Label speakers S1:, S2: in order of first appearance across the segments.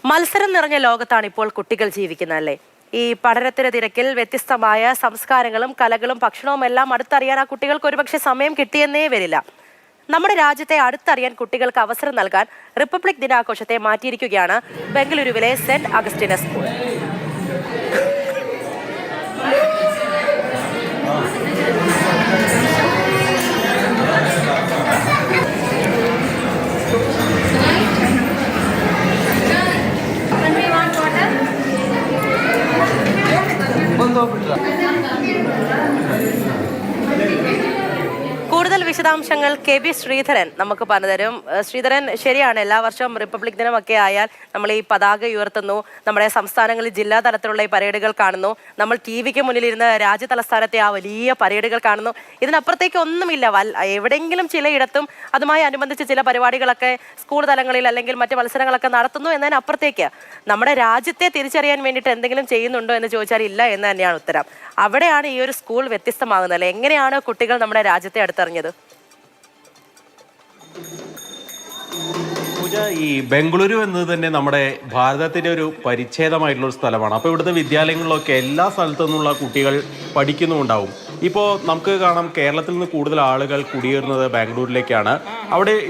S1: മത്സരം നിറഞ്ഞ ലോകത്താണ് ഇപ്പോൾ കുട്ടികൾ ജീവിക്കുന്നതല്ലേ. ഈ പഠനത്തിന് തിരക്കിൽ വ്യത്യസ്തമായ സംസ്കാരങ്ങളും കലകളും ഭക്ഷണവും എല്ലാം അടുത്തറിയാൻ ആ കുട്ടികൾക്ക് ഒരുപക്ഷെ സമയം കിട്ടിയെന്നേ വരില്ല. നമ്മുടെ രാജ്യത്തെ അടുത്തറിയാൻ കുട്ടികൾക്ക് അവസരം നൽകാൻ റിപ്പബ്ലിക് ദിനാഘോഷത്തെ മാറ്റിയിരിക്കുകയാണ് ബംഗളൂരുവിലെ സെന്റ് അഗസ്റ്റിനസ് സ്കൂൾ. കൂടുതൽ വിശദാംശങ്ങൾ KB ശ്രീധരൻ നമുക്ക് പറഞ്ഞുതരും. ശ്രീധരൻ, ശരിയാണ്, എല്ലാ വർഷവും റിപ്പബ്ലിക് ദിനമൊക്കെ ആയാൽ നമ്മൾ ഈ പതാക ഉയർത്തുന്നു, നമ്മുടെ സംസ്ഥാനങ്ങളിൽ ജില്ലാ തലത്തിലുള്ള ഈ പരേഡുകൾ കാണുന്നു, നമ്മൾ TV-ക്ക് മുന്നിലിരുന്ന് രാജ്യ തലസ്ഥാനത്തെ ആ വലിയ പരേഡുകൾ കാണുന്നു. ഇതിനപ്പുറത്തേക്ക് ഒന്നുമില്ല. എവിടെയെങ്കിലും ചിലയിടത്തും അതുമായി അനുബന്ധിച്ച് ചില പരിപാടികളൊക്കെ സ്കൂൾ തലങ്ങളിൽ അല്ലെങ്കിൽ മറ്റ് മത്സരങ്ങളൊക്കെ നടത്തുന്നു എന്നതിനപ്പുറത്തേക്ക് നമ്മുടെ രാജ്യത്തെ തിരിച്ചറിയാൻ വേണ്ടിയിട്ട് എന്തെങ്കിലും ചെയ്യുന്നുണ്ടോ എന്ന് ചോദിച്ചാൽ ഇല്ല എന്ന് തന്നെയാണ് ഉത്തരം. അവിടെയാണ് ഈ ഒരു സ്കൂൾ വ്യത്യസ്തമാകുന്നത്. എങ്ങനെയാണ് കുട്ടികൾ നമ്മുടെ രാജ്യത്തെ അടുത്തറിഞ്ഞത്?
S2: ഈ ബംഗളൂരു എന്നത് തന്നെ നമ്മുടെ ഭാരതത്തിൻ്റെ ഒരു പരിച്ഛേദമായിട്ടുള്ള ഒരു സ്ഥലമാണ്. അപ്പോൾ ഇവിടുത്തെ വിദ്യാലയങ്ങളിലൊക്കെ എല്ലാ സ്ഥലത്തു നിന്നുള്ള കുട്ടികൾ പഠിക്കുന്നുമുണ്ടാവും. ഇപ്പോൾ നമുക്ക് കാണാം, കേരളത്തിൽ നിന്ന് കൂടുതൽ ആളുകൾ കുടിയേറുന്നത് ബാംഗ്ലൂരിലേക്കാണ്.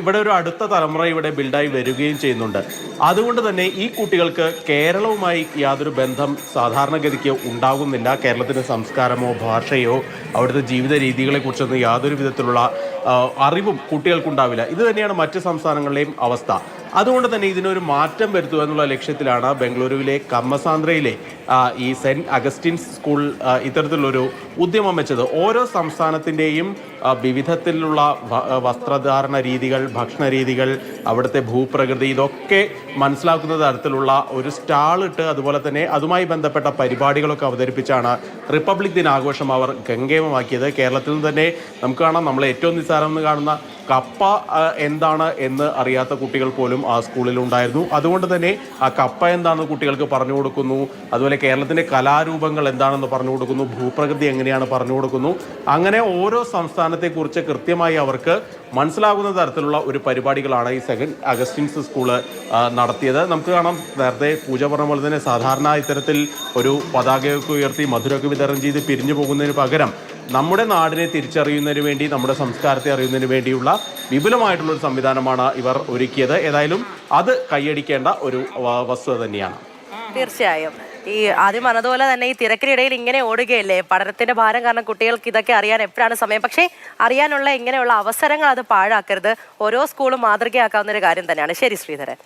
S2: ഇവിടെ ഒരു അടുത്ത തലമുറ ഇവിടെ ബിൽഡായി വരികയും ചെയ്യുന്നുണ്ട്. അതുകൊണ്ട് തന്നെ ഈ കുട്ടികൾക്ക് കേരളവുമായി യാതൊരു ബന്ധം സാധാരണഗതിക്ക് ഉണ്ടാകുന്നില്ല. കേരളത്തിൻ്റെ സംസ്കാരമോ ഭാഷയോ അവിടുത്തെ ജീവിത രീതികളെക്കുറിച്ചൊന്നും യാതൊരു വിധത്തിലുള്ള അറിവും കുട്ടികൾക്കുണ്ടാവില്ല. ഇത് തന്നെയാണ് മറ്റ് സംസ്ഥാനങ്ങളിലെയും അവസ്ഥ. അതുകൊണ്ട് തന്നെ ഇതിനൊരു മാറ്റം വരുത്തുക എന്നുള്ള ലക്ഷ്യത്തിലാണ് ബംഗളൂരുവിലെ കമ്മസാന്ദ്രയിലെ ഈ സെൻറ്റ് അഗസ്റ്റിൻസ് സ്കൂൾ ഇത്തരത്തിലുള്ളൊരു ഉദ്യമം വെച്ചത്. ഓരോ സംസ്ഥാനത്തിൻ്റെയും വിവിധത്തിലുള്ള വസ്ത്രധാരണ രീതികൾ, ഭക്ഷണ രീതികൾ, അവിടുത്തെ ഭൂപ്രകൃതി, ഇതൊക്കെ മനസ്സിലാക്കുന്ന തരത്തിലുള്ള ഒരു സ്റ്റാളിട്ട് അതുപോലെ തന്നെ അതുമായി ബന്ധപ്പെട്ട പരിപാടികളൊക്കെ അവതരിപ്പിച്ചാണ് റിപ്പബ്ലിക് ദിനാഘോഷം അവർ ഗംഗേമമാക്കിയത്. കേരളത്തിൽ നിന്ന് തന്നെ നമുക്ക് കാണാം, നമ്മൾ ഏറ്റവും നിസ്സാരം എന്ന് കാണുന്ന കപ്പ എന്താണ് എന്ന് അറിയാത്ത കുട്ടികൾ പോലും ആ സ്കൂളിൽ ഉണ്ടായിരുന്നു. അതുകൊണ്ട് തന്നെ ആ കപ്പ എന്താണെന്ന് കുട്ടികൾക്ക് പറഞ്ഞു കൊടുക്കുന്നു. അതുപോലെ കേരളത്തിൻ്റെ കലാരൂപങ്ങൾ എന്താണെന്ന് പറഞ്ഞു കൊടുക്കുന്നു, ഭൂപ്രകൃതി എങ്ങനെയാണ് പറഞ്ഞു കൊടുക്കുന്നു. അങ്ങനെ ഓരോ സംസ്ഥാനത്തെക്കുറിച്ച് കൃത്യമായി അവർക്ക് മനസ്സിലാകുന്ന തരത്തിലുള്ള ഒരു പരിപാടികളാണ് ഈ സെന്റ് അഗസ്റ്റിൻസ് സ്കൂള് നടത്തിയത്. നമുക്ക് കാണാം, നേരത്തെ പൂജ പറഞ്ഞ പോലെ തന്നെ സാധാരണ ഇത്തരത്തിൽ ഒരു പതാകയൊക്കെ ഉയർത്തി മധുരമൊക്കെ വിതരണം ചെയ്ത് പിരിഞ്ഞു പോകുന്നതിന് പകരം നമ്മുടെ നാടിനെ തിരിച്ചറിയുന്നതിന് വേണ്ടി, നമ്മുടെ സംസ്കാരത്തെ അറിയുന്നതിന് വേണ്ടിയുള്ള വിപുലമായിട്ടുള്ളൊരു സംവിധാനമാണ് ഇവർ ഒരുക്കിയത്. ഏതായാലും അത് കൈയടിക്കേണ്ട ഒരു വസ്തുത തന്നെയാണ്.
S1: തീർച്ചയായും. ഈ ആദ്യം പറഞ്ഞതുപോലെ തന്നെ ഈ തിരക്കിനിടയിൽ ഇങ്ങനെ ഓടുകയല്ലേ, പഠനത്തിന്റെ ഭാരം കാരണം കുട്ടികൾക്ക് ഇതൊക്കെ അറിയാൻ എപ്പോഴാണ് സമയം. പക്ഷേ അറിയാനുള്ള ഇങ്ങനെയുള്ള അവസരങ്ങൾ അത് പാഴാക്കരുത്. ഓരോ സ്കൂളും മാതൃകയാക്കാവുന്ന ഒരു കാര്യം തന്നെയാണ്. ശരി ശ്രീധരൻ.